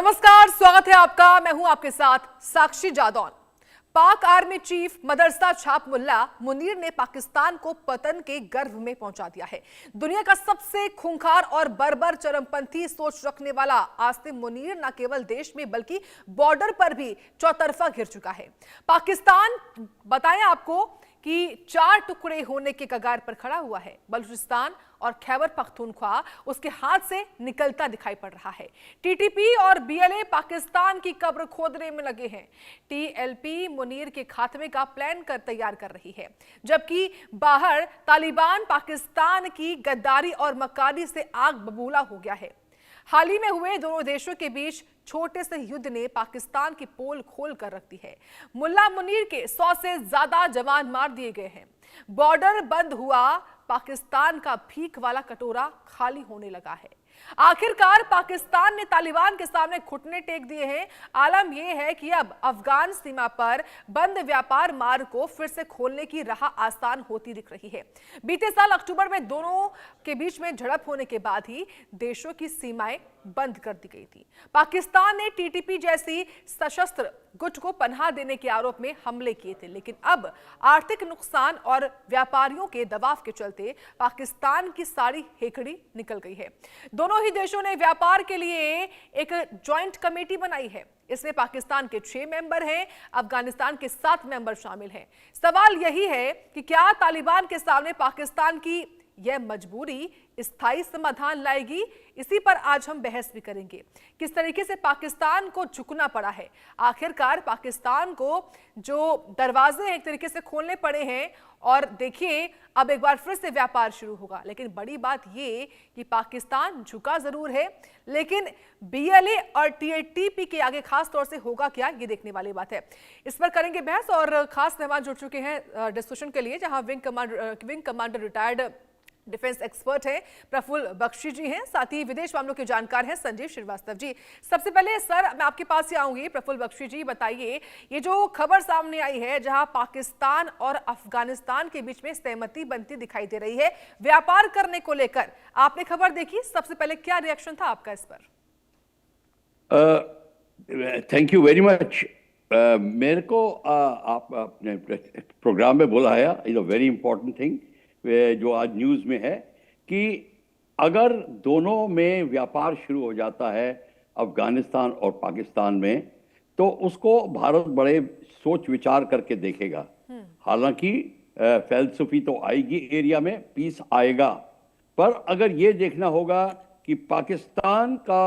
नमस्कार, स्वागत है आपका। मैं हूं आपके साथ साक्षी जादौन। पाक आर्मी चीफ मदरसा छाप मुल्ला मुनीर ने पाकिस्तान को पतन के गर्भ में पहुंचा दिया है। दुनिया का सबसे खूंखार और बर्बर चरमपंथी सोच रखने वाला आसिम मुनीर न केवल देश में बल्कि बॉर्डर पर भी चौतरफा घिर चुका है। पाकिस्तान, बताएं आपको, कि 4 टुकड़े होने के कगार पर खड़ा हुआ है। बलूचिस्तान और खैबर पख्तूनख्वा उसके हाथ से निकलता दिखाई पड़ रहा है। टीटीपी और बीएलए पाकिस्तान की कब्र खोदने में लगे हैं। टीएलपी मुनीर के खात्मे का प्लान तैयार कर रही है, जबकि बाहर तालिबान पाकिस्तान की गद्दारी और मक्कारी से आग बबूला हो गया है। हाल ही में हुए दोनों देशों के बीच छोटे से युद्ध ने पाकिस्तान की पोल खोल कर रख दी है। मुल्ला मुनीर के 100 से ज्यादा जवान मार दिए गए हैं। बॉर्डर बंद हुआ, पाकिस्तान का भीख वाला कटोरा खाली होने लगा है। आखिरकार पाकिस्तान ने तालिबान के सामने घुटने टेक दिए हैं। आलम यह है कि अब अफगान सीमा पर बंद व्यापार मार्ग को फिर से खोलने की राह आसान होती दिख रही है। बीते साल अक्टूबर में दोनों के बीच में झड़प होने के बाद ही देशों की सीमाएं बंद कर दी गई थी। पाकिस्तान ने टीटीपी जैसी सशस्त्र गुट को पनाह देने के आरोप में हमले किए थे, लेकिन अब आर्थिक नुकसान और व्यापारियों के दबाव के चलते पाकिस्तान की सारी हेकड़ी निकल गई है। दोनों ही देशों ने व्यापार के लिए एक ज्वाइंट कमेटी बनाई है। इसमें पाकिस्तान के 6 मेंबर हैं, अफगानिस्तान के 7 मेंबर शामिल हैं। सवाल यही है कि क्या तालिबान के सामने पाकिस्तान की यह मजबूरी स्थायी समाधान लाएगी? इसी पर आज हम बहस भी करेंगे। किस तरीके से पाकिस्तान को झुकना पड़ा है, आखिरकार पाकिस्तान को जो दरवाजे एक तरीके से खोलने पड़े हैं, और देखिए अब एक बार फिर से व्यापार शुरू होगा। लेकिन बड़ी बात ये कि पाकिस्तान झुका जरूर है, लेकिन बीएलए और टीटीपी के आगे खास तौर से होगा क्या, ये देखने वाली बात है। इस पर करेंगे बहस और खास मेहमान जुड़ चुके हैं डिस्कशन के लिए, जहां wing commander retired defence expert हैं प्रफुल्ल बख्शी जी हैं, साथ ही विदेश मामलों के जानकार हैं संजीव श्रीवास्तव जी। सबसे पहले सर, मैं आपके पास ही आऊंगी। प्रफुल्ल बख्शी जी, बताइए, ये जो खबर सामने आई है जहां पाकिस्तान और अफगानिस्तान के बीच में सहमति बनती दिखाई दे रही है व्यापार करने को लेकर, आपने खबर देखी, सबसे पहले क्या रिएक्शन था आपका इस पर? Thank you very much. मेरे को आप अपने प्रोग्राम में बुलाया, is a very important thing जो आज न्यूज़ में है, कि अगर दोनों में व्यापार शुरू हो जाता है अफगानिस्तान और पाकिस्तान में, तो उसको भारत बड़े सोच विचार करके देखेगा। हालांकि फैलसफी तो आएगी एरिया में, पीस आएगा, पर अगर ये देखना होगा कि पाकिस्तान का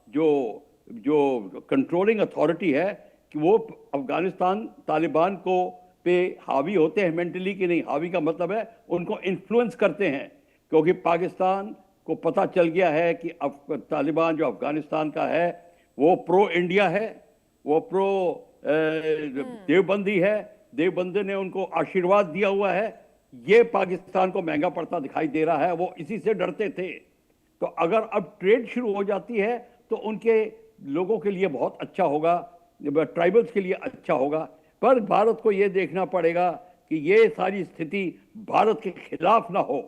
जो कंट्रोलिंग अथॉरिटी है कि वो अफगानिस्तान तालिबान को पे हावी होते हैं मेंटली कि नहीं। हावी का मतलब है उनको इन्फ्लुएंस करते हैं, क्योंकि पाकिस्तान को पता चल गया है कि तालिबान जो अफगानिस्तान का है वो प्रो इंडिया है, वो प्रो देवबंदी है, देवबंदी ने उनको आशीर्वाद दिया हुआ है। ये पाकिस्तान को महंगा पड़ता दिखाई दे रहा है, वो इसी से डरते थे। तो अगर अब ट्रेड शुरू हो जाती है तो उनके लोगों के लिए बहुत अच्छा होगा, ट्राइबल्स के लिए अच्छा होगा। पर भारत को यह देखना पड़ेगा कि ये सारी स्थिति भारत के खिलाफ ना हो,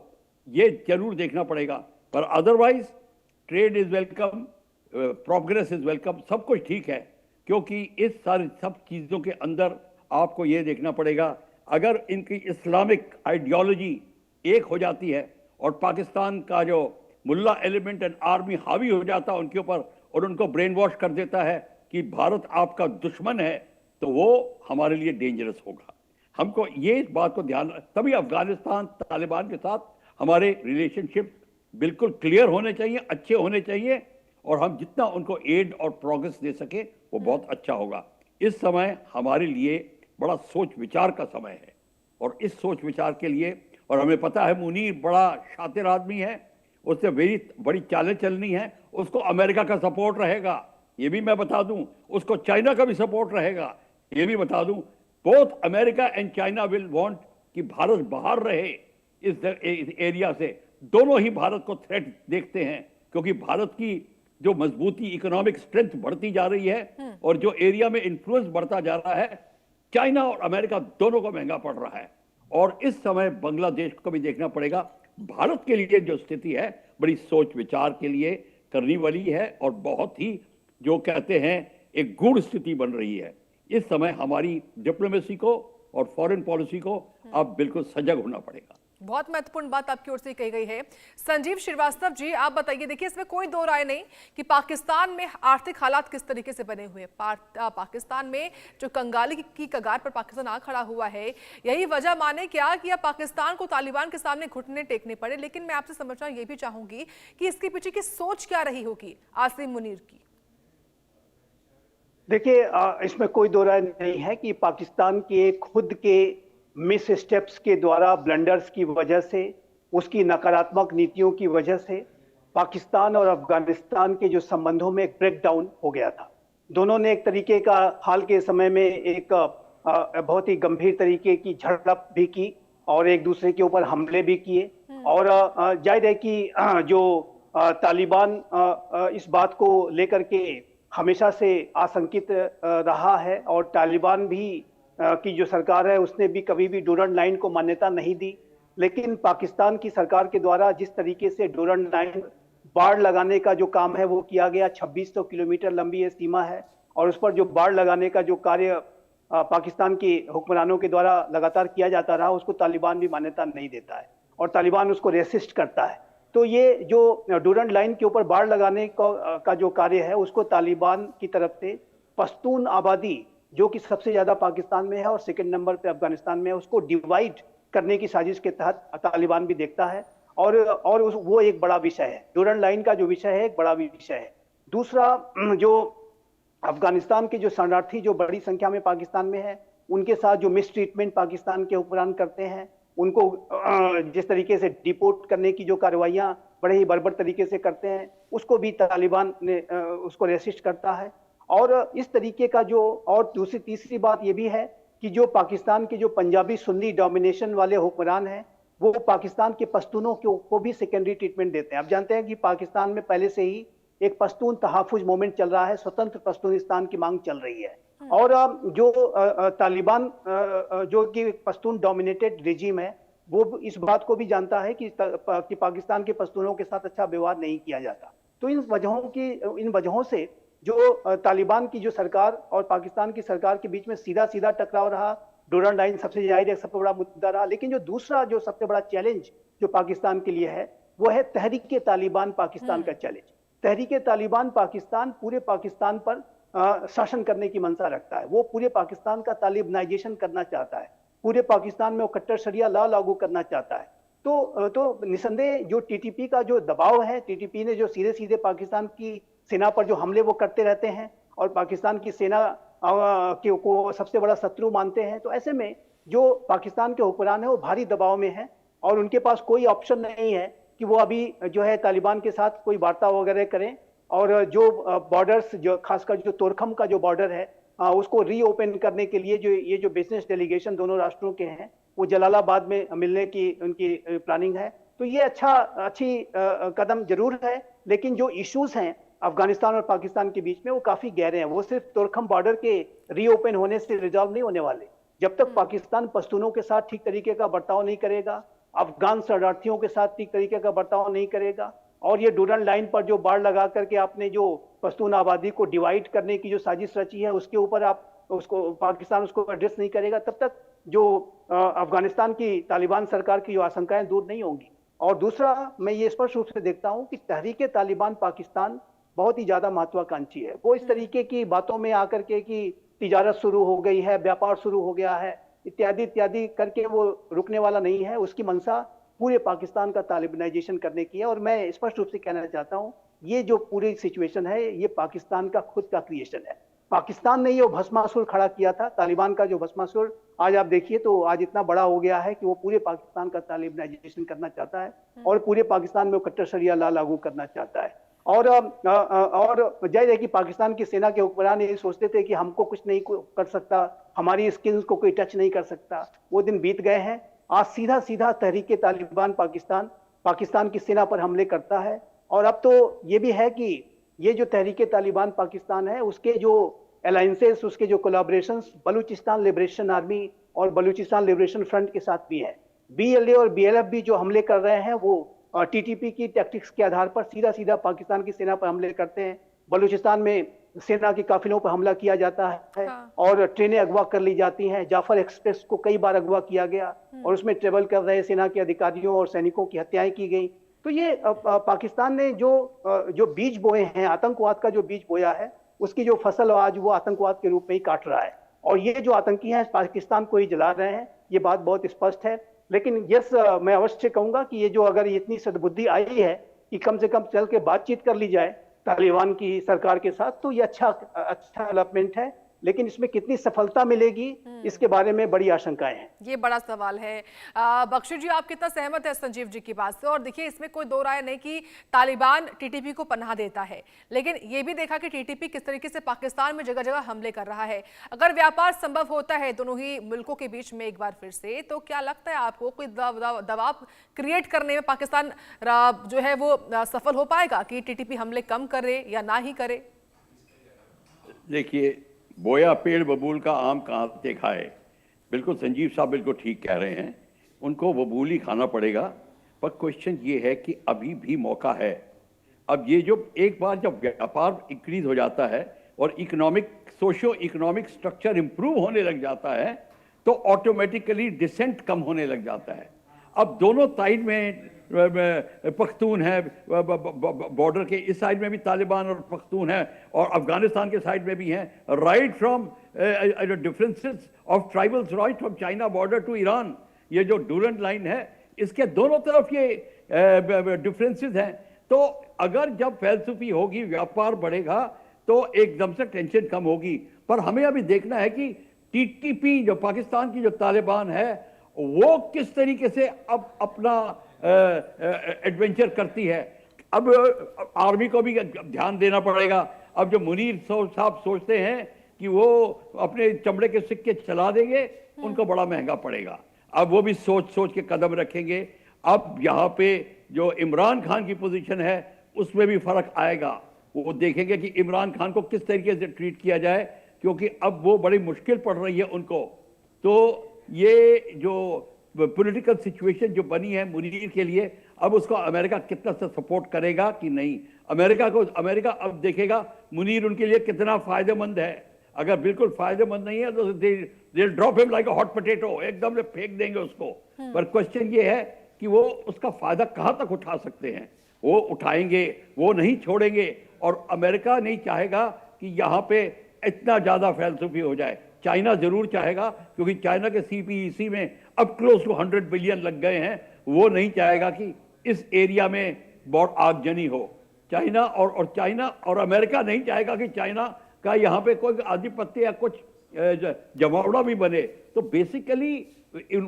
ये जरूर देखना पड़ेगा। पर otherwise trade is welcome, progress is welcome, सब कुछ ठीक है। क्योंकि इस सारी सब चीज़ों के अंदर आपको ये देखना पड़ेगा, अगर इनकी इस्लामिक आइडियोलॉजी एक हो जाती है और पाकिस्तान का जो मुल्ला एलिमेंट एंड आर्मी हावी हो जाता है उनके ऊपर और उनको ब्रेन वॉश कर देता है कि भारत आपका दुश्मन है, तो वो हमारे लिए डेंजरस होगा। हमको ये इस बात को ध्यान, तभी अफगानिस्तान तालिबान के साथ हमारे रिलेशनशिप बिल्कुल क्लियर होने चाहिए, अच्छे होने चाहिए, और हम जितना उनको एड और प्रोग्रेस दे सके वो बहुत अच्छा होगा। इस समय हमारे लिए बड़ा सोच विचार का समय है, और इस सोच विचार के लिए, और हमें पता है मुनीर बड़ा शातिर आदमी है, उससे बड़ी चालें चलनी है, उसको अमेरिका का सपोर्ट रहेगा, ये भी मैं बता दूं, उसको चाइना का भी सपोर्ट रहेगा, ये भी बता दूं। Both America and China will want कि भारत बाहर रहे इस एरिया से। दोनों ही भारत को थ्रेट देखते हैं, क्योंकि भारत की जो मजबूती, इकोनॉमिक स्ट्रेंथ बढ़ती जा रही है और जो एरिया में इन्फ्लुएंस बढ़ता जा रहा है, चाइना और अमेरिका दोनों को महंगा पड़ रहा है। और इस समय बांग्लादेश को भी देखना पड़ेगा। भारत के लिए जो स्थिति है बड़ी सोच विचार के लिए करने वाली है और बहुत ही जो कहते हैं एक गूढ़ स्थिति बन रही है। इस समय हमारी डिप्लोमेसी को और फॉरेन पॉलिसी को अब बिल्कुल सजग होना पड़ेगा। बहुत महत्वपूर्ण बात आपकी ओर से कही गई है। संजीव श्रीवास्तव जी, आप बताइए, देखिए इसमें कोई दो राय नहीं कि पाकिस्तान में आर्थिक हालात किस तरीके से बने हुए हैं। पाकिस्तान में जो कंगाली की कगार पर पाकिस्तान आ खड़ा हुआ है, यही वजह माने क्या कि अब पाकिस्तान को तालिबान के सामने घुटने टेकने पड़े। लेकिन मैं आपसे समझना ये भी चाहूंगी कि इसके पीछे की सोच क्या रही होगी आसिम मुनीर की। देखिए, इसमें कोई दो राय नहीं है कि पाकिस्तान के खुद के मिस स्टेप्स के द्वारा, ब्लंडर्स की वजह से, उसकी नकारात्मक नीतियों की वजह से पाकिस्तान और अफगानिस्तान के जो संबंधों में एक ब्रेकडाउन हो गया था। दोनों ने एक तरीके का हाल के समय में एक बहुत ही गंभीर तरीके की झड़प भी की और एक दूसरे के ऊपर हमले भी किए। और जाहिर है कि जो तालिबान इस बात को लेकर के हमेशा से आशंकित रहा है और तालिबान भी की जो सरकार है उसने भी कभी भी डूरंड लाइन को मान्यता नहीं दी। लेकिन पाकिस्तान की सरकार के द्वारा जिस तरीके से डूरंड लाइन बाड़ लगाने का जो काम है वो किया गया, 2600 किलोमीटर लंबी ये सीमा है और उस पर जो बाड़ लगाने का जो कार्य पाकिस्तान के हुक्मरानों के द्वारा लगातार किया जाता रहा, उसको तालिबान भी मान्यता नहीं देता है और तालिबान उसको रेसिस्ट करता है। तो ये जो डूरंड लाइन के ऊपर बाड़ लगाने का जो कार्य है उसको तालिबान की तरफ से पश्तून आबादी जो कि सबसे ज्यादा पाकिस्तान में है और सेकंड नंबर पे अफगानिस्तान में है, उसको डिवाइड करने की साजिश के तहत तालिबान भी देखता है और वो एक बड़ा विषय है। डूरंड लाइन का जो विषय है एक बड़ा विषय है। दूसरा, जो अफगानिस्तान के जो शरणार्थी जो बड़ी संख्या में पाकिस्तान में है, उनके साथ जो मिस ट्रीटमेंट पाकिस्तान के हुक्मरान करते हैं, उनको जिस तरीके से डिपोर्ट करने की जो कार्रवाइयां बड़े ही बर्बर तरीके से करते हैं, उसको भी तालिबान ने उसको रेसिस्ट करता है। और इस तरीके का जो और दूसरी तीसरी बात ये भी है कि जो पाकिस्तान के जो पंजाबी सुन्नी डोमिनेशन वाले हुक्मरान हैं, वो पाकिस्तान के पश्तूनों को भी सेकेंडरी ट्रीटमेंट देते हैं। आप जानते हैं कि पाकिस्तान में पहले से ही एक पश्तून तहफ़्फ़ुज़ मूवमेंट चल रहा है, स्वतंत्र पश्तूनिस्तान की मांग चल रही है। और जो तालिबान जो कि पश्तून डोमिनेटेड रिजीम है, वो इस बात को भी जानता है कि पाकिस्तान के पश्तूनों के साथ अच्छा व्यवहार नहीं किया जाता। तो इन वजहों से जो तालिबान की जो सरकार और पाकिस्तान की सरकार के बीच में सीधा सीधा टकराव रहा। डूरंड लाइन सबसे जाहिर एक सबसे बड़ा मुद्दा रहा। लेकिन जो दूसरा जो सबसे बड़ा चैलेंज जो पाकिस्तान के लिए है वो है तहरीक तालिबान पाकिस्तान का चैलेंज। तहरीक तालिबान पाकिस्तान पूरे पाकिस्तान पर शासन करने की मंशा रखता है। वो पूरे पाकिस्तान का तालिबानाइजेशन करना चाहता है, पूरे पाकिस्तान में वो कट्टर शरिया लॉ लागू करना चाहता है। तो निसंदेह जो टीटीपी का जो दबाव है, टीटीपी ने जो सीधे सीधे पाकिस्तान की सेना पर जो हमले वो करते रहते हैं और पाकिस्तान की सेना को सबसे बड़ा शत्रु मानते हैं, तो ऐसे में जो पाकिस्तान के हुक्मरान है वो भारी दबाव में है और उनके पास कोई ऑप्शन नहीं है कि वो अभी जो है तालिबान के साथ कोई वार्ता वगैरह करें। और जो बॉर्डर्स, जो खासकर जो तोरखम का जो बॉर्डर है, उसको रीओपन करने के लिए जो ये जो बिजनेस डेलीगेशन दोनों राष्ट्रों के हैं वो जलालाबाद में मिलने की उनकी प्लानिंग है। तो ये अच्छी कदम जरूर है, लेकिन जो इश्यूज हैं अफगानिस्तान और पाकिस्तान के बीच में वो काफी गहरे हैं। वो सिर्फ तोरखम बॉर्डर के रीओपन होने से रिजॉल्व नहीं होने वाले। जब तक पाकिस्तान पश्तूनों के साथ ठीक तरीके का बर्ताव नहीं करेगा, अफगान शरणार्थियों के साथ ठीक तरीके का बर्ताव नहीं करेगा और ये डूरंड लाइन पर जो बाड़ लगा करके आपने जो पश्तून आबादी को डिवाइड करने की जो साजिश रची है उसके ऊपर आप उसको पाकिस्तान उसको एड्रेस नहीं करेगा, तब तक जो अफगानिस्तान की तालिबान सरकार की जो आशंकाएं दूर नहीं होंगी। और दूसरा, मैं ये स्पष्ट रूप से देखता हूं कि तहरीक तालिबान पाकिस्तान बहुत ही ज्यादा महत्वाकांक्षी है। वो इस तरीके की बातों में आकर के कि तिजारत शुरू हो गई है, व्यापार शुरू हो गया है, इत्यादि इत्यादि करके वो रुकने वाला नहीं है। उसकी मंशा पूरे पाकिस्तान का तालिबानाइजेशन करने की है। और मैं स्पष्ट रूप से कहना चाहता हूं, ये जो पूरी सिचुएशन है ये पाकिस्तान का खुद का क्रिएशन है। पाकिस्तान ने ये भस्मासुर खड़ा किया था, तालिबान का जो भस्मासुर आज आप देखिए तो आज इतना बड़ा हो गया है कि वो पूरे पाकिस्तान का तालिबानाइजेशन करना चाहता है और पूरे पाकिस्तान में वो कट्टर शरिया लॉ लागू करना चाहता है। और जाहिर है कि पाकिस्तान की सेना के हुक्मरान ये सोचते थे कि हमको कुछ नहीं कर सकता, हमारी स्किन्स को कोई टच नहीं कर सकता। वो दिन बीत गए हैं। आज सीधा सीधा तहरीक तालिबान पाकिस्तान की सेना पर हमले करता है। और अब तो ये भी है कि ये जो तहरीक तालिबान पाकिस्तान है उसके जो अलायंसेस, उसके जो कोलैबोरेशंस बलूचिस्तान लिबरेशन आर्मी और बलूचिस्तान लिबरेशन फ्रंट के साथ भी है। BLA और BLF भी जो हमले कर रहे हैं वो TTP की टैक्टिक्स के आधार पर सीधा सीधा पाकिस्तान की सेना पर हमले करते हैं। बलूचिस्तान में सेना के काफिलों पर हमला किया जाता है हाँ। और ट्रेनें अगवा कर ली जाती हैं। जाफर एक्सप्रेस को कई बार अगवा किया गया और उसमें ट्रेवल कर रहे सेना के अधिकारियों और सैनिकों की हत्याएं की गई। तो ये पाकिस्तान ने जो बीज बोए हैं, आतंकवाद का जो बीज बोया है, उसकी जो फसल आज वो आतंकवाद के रूप में ही काट रहा है। और ये जो आतंकी हैं पाकिस्तान को ही जला रहे हैं, ये बात बहुत स्पष्ट है। लेकिन यस, मैं अवश्य कहूंगा कि ये जो अगर इतनी सद्बुद्धि आई है कि कम से कम चल के बातचीत कर ली जाए तालिबान की सरकार के साथ, तो ये अच्छा डेवलपमेंट है। लेकिन इसमें कितनी सफलता मिलेगी, इसके बारे में बड़ी आशंकाएं हैं। ये बड़ा सवाल है। बख्शी जी, आप कितना सहमत है संजीव जी की बात से? और देखिए, इसमें कोई दो राय नहीं कि तालिबान टीटीपी को पनाह देता है, लेकिन ये भी देखा कि टीटीपी किस तरीके से पाकिस्तान में जगह जगह हमले कर रहा है। अगर व्यापार संभव होता है दोनों ही मुल्कों के बीच में एक बार फिर से, तो क्या लगता है आपको कोई दबाव क्रिएट करने में पाकिस्तान जो है वो सफल हो पाएगा कि टीटीपी हमले कम करे या ना ही करे? देखिए, बोया पेड़ बबूल का आम कहाँ देखा है। बिल्कुल संजीव साहब बिल्कुल ठीक कह रहे हैं, उनको बबूल ही खाना पड़ेगा। पर क्वेश्चन ये है कि अभी भी मौका है। अब ये जो एक बार जब व्यापार इंक्रीज हो जाता है और सोशियो इकोनॉमिक स्ट्रक्चर इंप्रूव होने लग जाता है, तो ऑटोमेटिकली डिसेंट कम होने लग जाता है। अब दोनों साइड में पख्तून है, बॉर्डर के इस साइड में भी तालिबान और पख्तून है, और अफगानिस्तान के साइड में भी हैं। Right from differences of tribals, right from China border to Iran, ये जो डूरंट लाइन है, इसके दोनों तरफ ये डिफरेंसेस हैं। तो अगर जब फैलसूफी होगी, व्यापार बढ़ेगा, तो एकदम से टेंशन कम होगी। पर हमें अभी देखना है कि टीटीपी जो पाकिस्तान की जो तालिबान है, वो किस तरीके से अब अपना एडवेंचर करती है। अब आर्मी को भी ध्यान देना पड़ेगा। अब जो मुनीर साहब सोचते हैं कि वो अपने चमड़े के सिक्के चला देंगे, उनको बड़ा महंगा पड़ेगा। अब वो भी सोच सोच के कदम रखेंगे। अब यहाँ पे जो इमरान खान की पोजीशन है, उसमें भी फर्क आएगा। वो देखेंगे कि इमरान खान को किस तरीके से ट्रीट किया जाए, क्योंकि अब वो बड़ी मुश्किल पड़ रही है उनको। तो ये जो पॉलिटिकल सिचुएशन जो बनी है मुनीर के लिए, अब उसको अमेरिका कितना सा सपोर्ट करेगा कि नहीं। अमेरिका अब देखेगा मुनीर उनके लिए कितना फायदेमंद है। अगर बिल्कुल फायदेमंद नहीं है तो they drop him like a hot potato, एकदम से फेंक देंगे उसको। पर क्वेश्चन ये है कि वो उसका फायदा कहां तक उठा सकते हैं। वो उठाएंगे, वो नहीं छोड़ेंगे। और अमेरिका नहीं चाहेगा कि यहाँ पे इतना ज्यादा फैलसूफी हो जाए। चाइना जरूर चाहेगा, क्योंकि चाइना के सीपीईसी में अब क्लोज टू 100 बिलियन लग गए हैं। वो नहीं चाहेगा कि इस एरिया में बहुत आगजनी हो। चाइना और अमेरिका नहीं चाहेगा कि चाइना का यहाँ पे कोई आधिपत्य या कुछ जमावड़ा भी बने। तो बेसिकली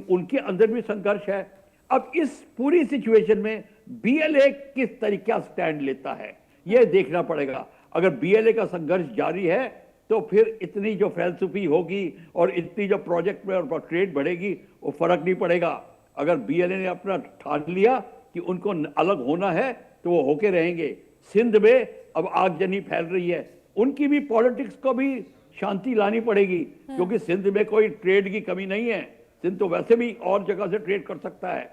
उनके अंदर भी संघर्ष है। अब इस पूरी सिचुएशन में बीएलए किस तरीके स्टैंड लेता है, यह देखना पड़ेगा। अगर बीएलए का संघर्ष जारी है, तो फिर इतनी जो फैलसूफी होगी और इतनी जो प्रोजेक्ट में और ट्रेड बढ़ेगी, वो फर्क नहीं पड़ेगा। अगर बीएलए ने अपना ठान लिया कि उनको अलग होना है, तो वो होके रहेंगे। सिंध में अब आगजनी फैल रही है, उनकी भी पॉलिटिक्स को भी शांति लानी पड़ेगी, क्योंकि सिंध में कोई ट्रेड की कमी नहीं है। सिंध तो वैसे भी और जगह से ट्रेड कर सकता है।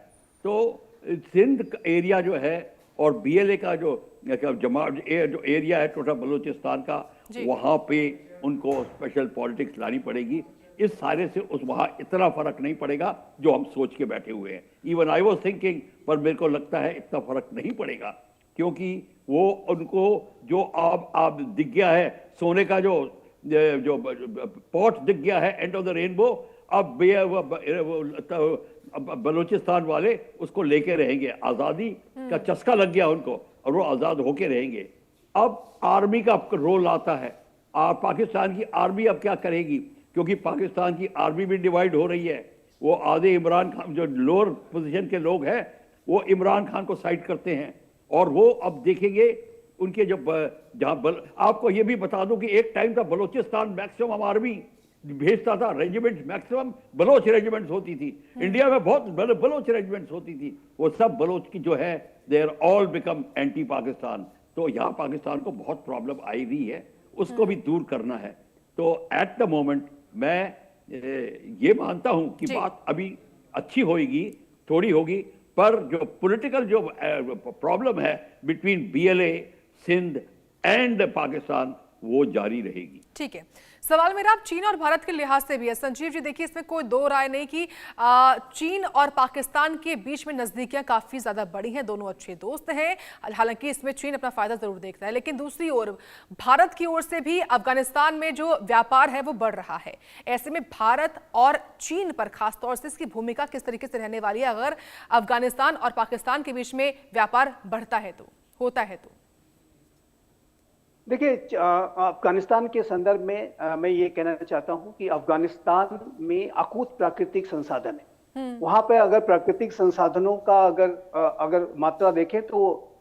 तो सिंध एरिया जो है और बीएलए का जो एरिया है टोटल बलूचिस्तान का, वहां पे उनको स्पेशल पॉलिटिक्स लानी पड़ेगी। इस सारे से वहां इतना फर्क नहीं पड़ेगा जो हम सोच के बैठे हुए हैं। इवन आई वाज थिंकिंग, पर मेरे को लगता है इतना फर्क नहीं पड़ेगा, क्योंकि वो उनको जो आप दिख गया है, सोने का जो पॉट दिख गया है, एंड ऑफ द रेनबो। अब बलूचिस्तान वाले उसको लेके रहेंगे। आजादी का चस्का लग गया उनको और वो आजाद होके रहेंगे। अब आर्मी का रोल आता है। पाकिस्तान की आर्मी अब क्या करेगी, क्योंकि पाकिस्तान की आर्मी भी डिवाइड हो रही है। वो आधे इमरान खान, जो लोअर पोजीशन के लोग हैं, वो इमरान खान को साइड करते हैं। और वो अब देखेंगे उनके आपको ये भी बता दूं कि एक टाइम था बलूचिस्तान मैक्सिमम आर्मी भेजता था, रेजिमेंट मैक्सिमम बलोच रेजिमेंट्स होती थी। इंडिया में बहुत बलोच रेजिमेंट्स होती थी। वो सब बलोच की जो है, they are all become anti Pakistan. तो यहाँ पाकिस्तान को बहुत प्रॉब्लम आई हुई है, उसको भी दूर करना है। तो एट द मोमेंट मैं ये मानता हूं कि बात अभी अच्छी होगी, थोड़ी होगी, पर जो पॉलिटिकल जो प्रॉब्लम है between BLA, Sindh and Pakistan, वो जारी रहेगी। ठीक है, सवाल मेरा अब चीन और भारत के लिहाज से भी है। संजीव जी देखिए, इसमें कोई दो राय नहीं कि चीन और पाकिस्तान के बीच में नजदीकियां काफी ज्यादा बड़ी हैं, दोनों अच्छे दोस्त हैं। हालांकि इसमें चीन अपना फायदा जरूर देखता है, लेकिन दूसरी ओर भारत की ओर से भी अफगानिस्तान में जो व्यापार है वो बढ़ रहा है। ऐसे में भारत और चीन पर खासतौर से इसकी भूमिका किस तरीके से रहने वाली है अगर अफगानिस्तान और पाकिस्तान के बीच में व्यापार बढ़ता है तो, होता है तो? देखिए, अफगानिस्तान के संदर्भ में मैं ये कहना चाहता हूं कि अफगानिस्तान में अकूत प्राकृतिक संसाधन है। वहां पे अगर प्राकृतिक संसाधनों का अगर मात्रा देखें तो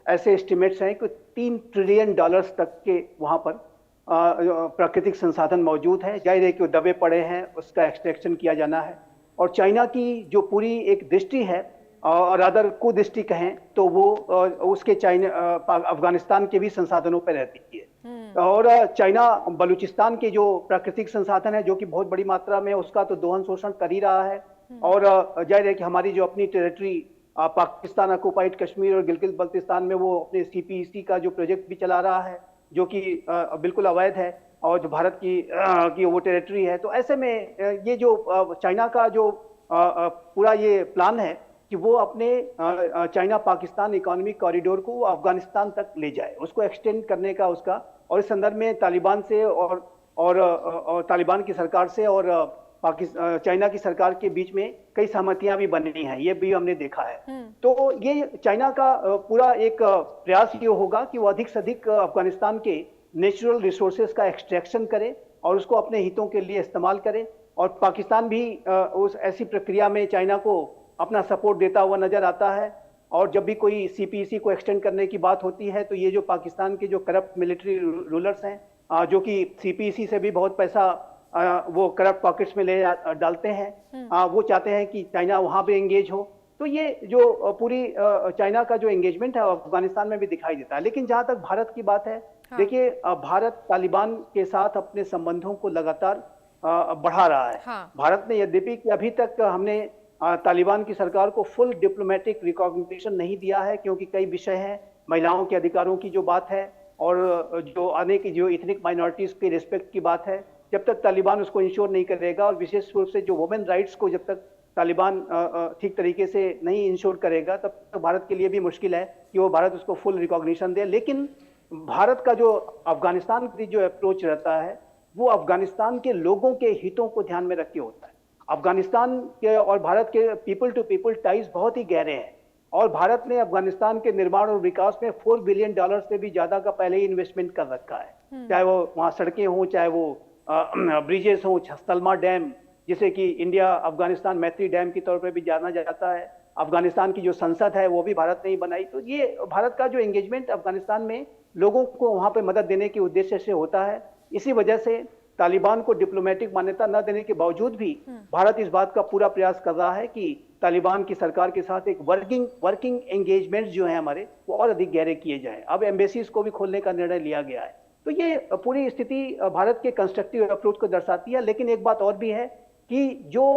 ऐसे एस्टिमेट्स हैं कि $3 ट्रिलियन तक के वहां पर प्राकृतिक संसाधन मौजूद है। जाहिर है कि वो दबे पड़े हैं, उसका एक्सट्रैक्शन किया जाना है। और चाइना की जो पूरी एक दृष्टि है, और अदर कुदृष्टि कहें तो वो उसके अफगानिस्तान के भी संसाधनों पर रहती है। और चाइना बलूचिस्तान के जो प्राकृतिक संसाधन है, जो कि बहुत बड़ी मात्रा में उसका तो दोहन शोषण कर ही रहा है। और जाहिर है कि हमारी जो अपनी टेरिटरी पाकिस्तान ऑक्युपाइड कश्मीर और गिलगित बल्तिस्तान में वो अपने CPEC का जो प्रोजेक्ट भी चला रहा है, जो कि बिल्कुल अवैध है और जो भारत की वो टेरिटरी है। तो ऐसे में ये जो चाइना का जो पूरा ये प्लान है कि वो अपने चाइना पाकिस्तान इकोनॉमिक कॉरिडोर को अफगानिस्तान तक ले जाए, उसको एक्सटेंड करने का उसका। और इस संदर्भ में तालिबान से और तालिबान की सरकार से और चाइना की सरकार के बीच में कई सहमतियां भी बनी हैं, ये भी हमने देखा है। तो ये चाइना का पूरा एक प्रयास ये होगा कि वो अधिक से अधिक अफगानिस्तान के नेचुरल रिसोर्सेज का एक्सट्रैक्शन करे और उसको अपने हितों के लिए इस्तेमाल करे। और पाकिस्तान भी उस ऐसी प्रक्रिया में चाइना को अपना सपोर्ट देता हुआ नजर आता है। और जब भी कोई CPEC को एक्सटेंड करने की बात होती है तो ये जो पाकिस्तान के जो करप्ट मिलिट्री रूलर्स हैं, जो कि CPEC से भी बहुत पैसा वो करप्ट पॉकेट्स में ले डालते हैं, वो चाहते हैं कि चाइना वहां पे एंगेज हो। तो ये जो पूरी चाइना का जो एंगेजमेंट है अफगानिस्तान में भी दिखाई देता है। लेकिन जहां तक भारत की बात है, देखिए भारत तालिबान के साथ अपने संबंधों को लगातार बढ़ा रहा है। भारत ने यद्यपि कि अभी तक हमने तालिबान की सरकार को फुल डिप्लोमेटिक रिकॉग्निशन नहीं दिया है, क्योंकि कई विषय हैं, महिलाओं के अधिकारों की जो बात है और जो आने की जो इथनिक माइनॉरिटीज की रिस्पेक्ट की बात है, जब तक तालिबान उसको इंश्योर नहीं करेगा और विशेष रूप से जो वुमेन राइट्स को जब तक तालिबान ठीक तरीके से नहीं इंश्योर करेगा, तब तक भारत के लिए भी मुश्किल है कि वो भारत उसको फुल रिकॉग्निशन दे। लेकिन भारत का जो अफगानिस्तान की जो अप्रोच रहता है वो अफगानिस्तान के लोगों के हितों को ध्यान में रख के होता है। अफगानिस्तान के और भारत के पीपल टू पीपल टाइज बहुत ही गहरे हैं और भारत ने अफगानिस्तान के निर्माण और विकास में $4 बिलियन से भी ज्यादा का पहले ही इन्वेस्टमेंट कर रखा है। चाहे वो वहां सड़कें हों, चाहे वो ब्रिजेस हों, छस्तलमा डैम जिसे कि इंडिया अफगानिस्तान मैत्री डैम के तौर पर भी जाना जाता है, अफगानिस्तान की जो संसद है वो भी भारत ने ही बनाई। तो ये भारत का जो एंगेजमेंट अफगानिस्तान में लोगों को वहां पे मदद देने के उद्देश्य से होता है। इसी वजह से तालिबान को डिप्लोमेटिक मान्यता न देने के बावजूद भी भारत इस बात का पूरा प्रयास कर रहा है कि तालिबान की सरकार के साथ एक वर्किंग एंगेजमेंट जो है हमारे, वो और अधिक गहरे किए जाएं। अब एम्बेसीज को भी खोलने का निर्णय लिया गया है। तो ये पूरी स्थिति भारत के कंस्ट्रक्टिव अप्रोच को दर्शाती है। लेकिन एक बात और भी है कि जो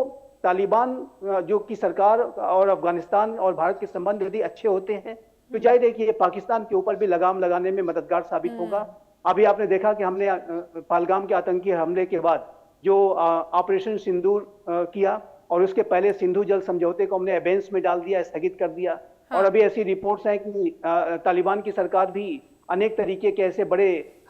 तालिबान जो की सरकार और अफगानिस्तान और भारत के संबंध यदि अच्छे होते हैं तो जाहिर है कि ये पाकिस्तान के ऊपर भी लगाम लगाने में मददगार साबित होगा। अभी आपने देखा कि हमने पहलगाम के आतंकी हमले के बाद जो ऑपरेशन सिंदूर किया और उसके पहले सिंधु जल समझौते को हमने एबेंस में डाल दिया, स्थगित कर दिया। और अभी ऐसी रिपोर्ट्स हैं कि तालिबान की सरकार भी अनेक तरीके के ऐसे बड़े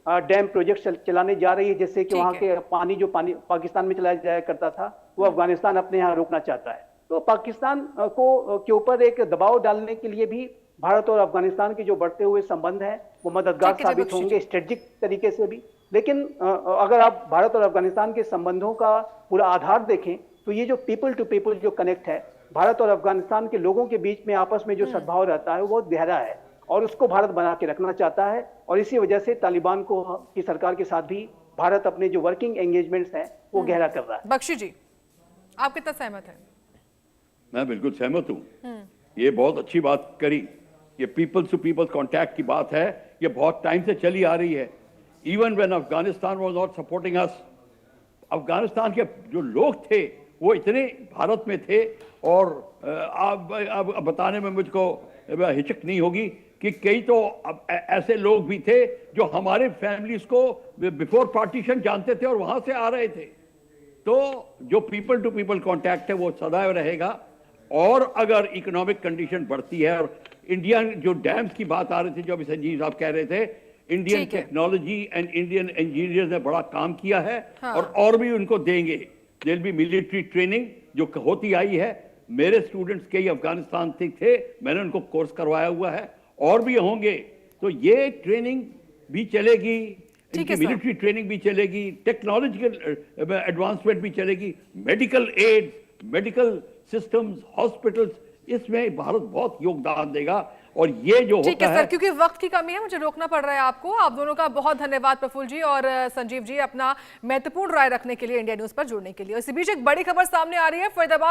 डैम प्रोजेक्ट चलाने जा रही है, जिससे कि वहां के पानी पाकिस्तान में चलाया जाया करता था वो अफगानिस्तान अपने यहाँ रोकना चाहता है। तो पाकिस्तान के ऊपर एक दबाव डालने के लिए भी भारत और अफगानिस्तान के जो बढ़ते हुए संबंध हैं वो मददगार साबित होंगे स्ट्रेटेजिक तरीके से भी। लेकिन अगर आप भारत और अफगानिस्तान के संबंधों का पूरा आधार देखें तो ये जो पीपल टू पीपल जो कनेक्ट है भारत और अफगानिस्तान के लोगों के बीच में आपस में जो सद्भाव रहता है वो बहुत गहरा है और उसको भारत बना के रखना चाहता है। और इसी वजह से तालिबान की सरकार के साथ भी भारत अपने जो वर्किंग एंगेजमेंट्स हैं वो गहरा कर रहा है। बख्शी जी, आप कितना सहमत हैं? मैं बिल्कुल सहमत हूँ। ये बहुत अच्छी बात करी। ये पीपल्स टू पीपल्स कॉन्टैक्ट की बात है, ये बहुत टाइम से चली आ रही है। Even when Afghanistan was not supporting us, Afghanistan के जो लोग थे वो इतने भारत में थे। और अब बताने में मुझको हिचक नहीं होगी कि कई तो अब ऐसे लोग भी थे जो हमारे फैमिलीज को बिफोर पार्टीशन जानते थे और वहां से आ रहे थे। तो जो पीपल टू पीपल कांटेक्ट है वो सदैव रहेगा। और अगर इकोनॉमिक कंडीशन बढ़ती है, और इंडिया जो डैम्स की बात आ रही थी, जो अभी संजीव साहब कह रहे थे, इंडियन ठीक है। टेक्नोलॉजी एंड इंडियन इंजीनियर्स ने बड़ा काम किया है। हाँ। और भी उनको देंगे। देयर बी मिलिट्री ट्रेनिंग जो होती आई है। मेरे स्टूडेंट्स कई अफगानिस्तान से थे, मैंने उनको कोर्स करवाया हुआ है, और भी होंगे। तो ये ट्रेनिंग भी चलेगी, ठीक है इनकी सर। मिलिट्री ट्रेनिंग भी चलेगी, टेक्नोलॉजिकल एडवांसमेंट भी चलेगी, medical aid, medical systems, hospitals, इसमें भारत बहुत योगदान देगा। और ये जो ठीक होता है है सर, क्योंकि वक्त की कमी है, मुझे रोकना पड़ रहा है आपको। आप दोनों का बहुत धन्यवाद, प्रफुल्ल जी और संजीव जी, अपना महत्वपूर्ण राय रखने के लिए, इंडिया न्यूज पर जुड़ने के लिए। इसी बीच एक बड़ी खबर सामने आ रही है। फरीदाबाद